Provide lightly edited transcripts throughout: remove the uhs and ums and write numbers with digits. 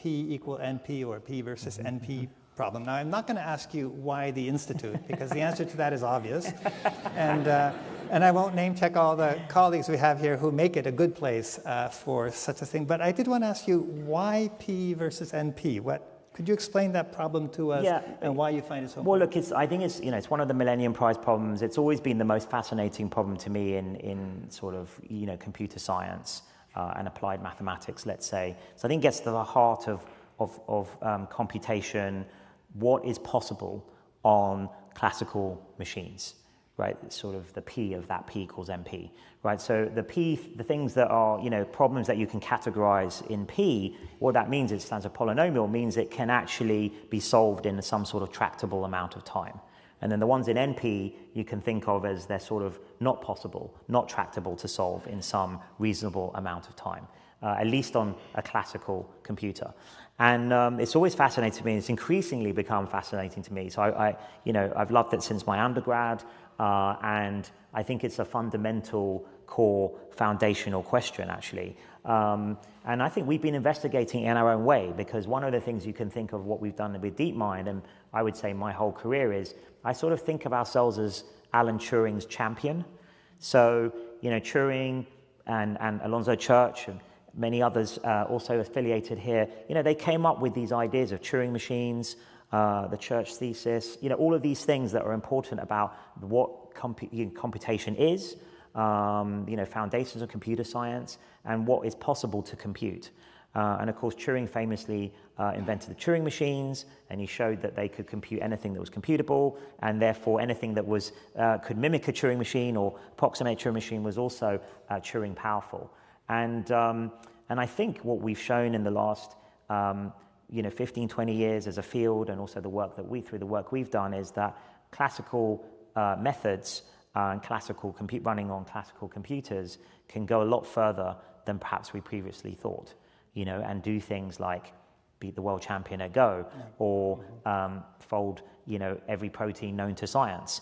P equal NP or P versus NP problem. Now, I'm not going to ask you why the institute, because the answer to that is obvious. And I won't name check all the colleagues we have here who make it a good place for such a thing. But I did want to ask you, why P versus NP? Could you explain that problem to us and why you find it so important? Well, look, I think it's one of the Millennium Prize problems. It's always been the most fascinating problem to me in sort of, computer science and applied mathematics, let's say. So I think it gets to the heart of computation, what is possible on classical machines, right? It's sort of the P of that P equals NP, right? So the things that are, problems that you can categorize in P, what that means is, as a polynomial, means it can actually be solved in some sort of tractable amount of time. And then the ones in NP, you can think of as they're sort of not possible, not tractable to solve in some reasonable amount of time, at least on a classical computer. And it's always fascinated me. It's increasingly become fascinating to me. So I've loved it since my undergrad, and I think it's a fundamental, core, foundational question, actually. And I think we've been investigating in our own way, because one of the things you can think of what we've done with DeepMind, and I would say my whole career, is I sort of think of ourselves as Alan Turing's champion. So, Turing and Alonzo Church and many others also affiliated here, they came up with these ideas of Turing machines, the Church thesis, all of these things that are important about what computation is, foundations of computer science, and what is possible to compute. And of course, Turing famously invented the Turing machines, and he showed that they could compute anything that was computable, and therefore anything that was could mimic a Turing machine or approximate a Turing machine was also Turing powerful. And I think what we've shown in the last 15, 20 years as a field, and also through the work we've done, is that classical methods and running on classical computers can go a lot further than perhaps we previously thought, and do things like beat the world champion at Go, or fold every protein known to science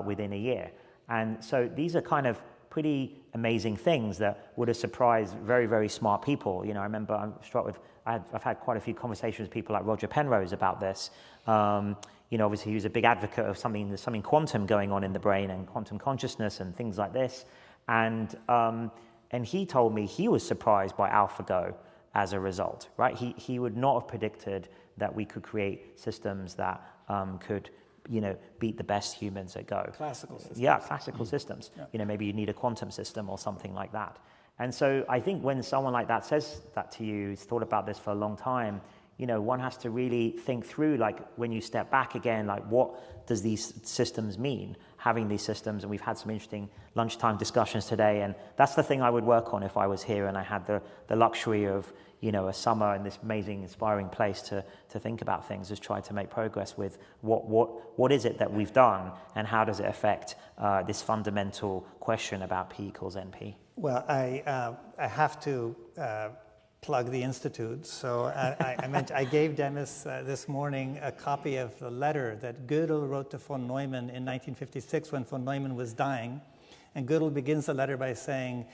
within a year. And so these are kind of pretty amazing things that would have surprised very, very smart people. I remember I'm struck with, I've had quite a few conversations with people like Roger Penrose about this. Obviously he was a big advocate of something quantum going on in the brain and quantum consciousness and things like this. And he told me he was surprised by AlphaGo as a result, right? He would not have predicted that we could create systems that could beat the best humans at Go. Classical systems. Yeah, classical systems. Yeah. Maybe you need a quantum system or something like that. And so I think when someone like that says that to you, who's thought about this for a long time, one has to really think through, like, when you step back again, like, what does these systems mean, having these systems? And we've had some interesting lunchtime discussions today, and that's the thing I would work on if I was here and I had the luxury of, a summer in this amazing, inspiring place to think about things, is try to make progress with what is it that we've done, and how does it affect this fundamental question about P equals NP? Well, I have to plug the Institute. So I gave Demis this morning a copy of the letter that Gödel wrote to von Neumann in 1956 when von Neumann was dying. And Gödel begins the letter by saying,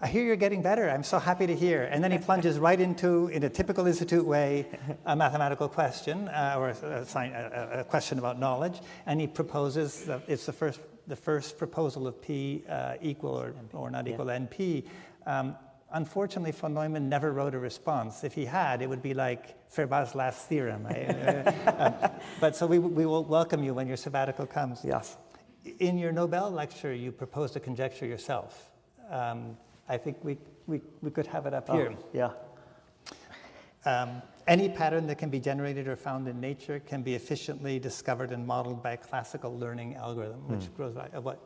"I hear you're getting better. I'm so happy to hear." And then he plunges right into, in a typical Institute way, a mathematical question or a question about knowledge. And he proposes that it's the first proposal of P equal or not equal NP. Unfortunately, von Neumann never wrote a response. If he had, it would be like Fermat's last theorem. But so we will welcome you when your sabbatical comes. Yes. In your Nobel lecture, you proposed a conjecture yourself. I think we could have it up here. Yeah. Any pattern that can be generated or found in nature can be efficiently discovered and modeled by a classical learning algorithm, which grows by what?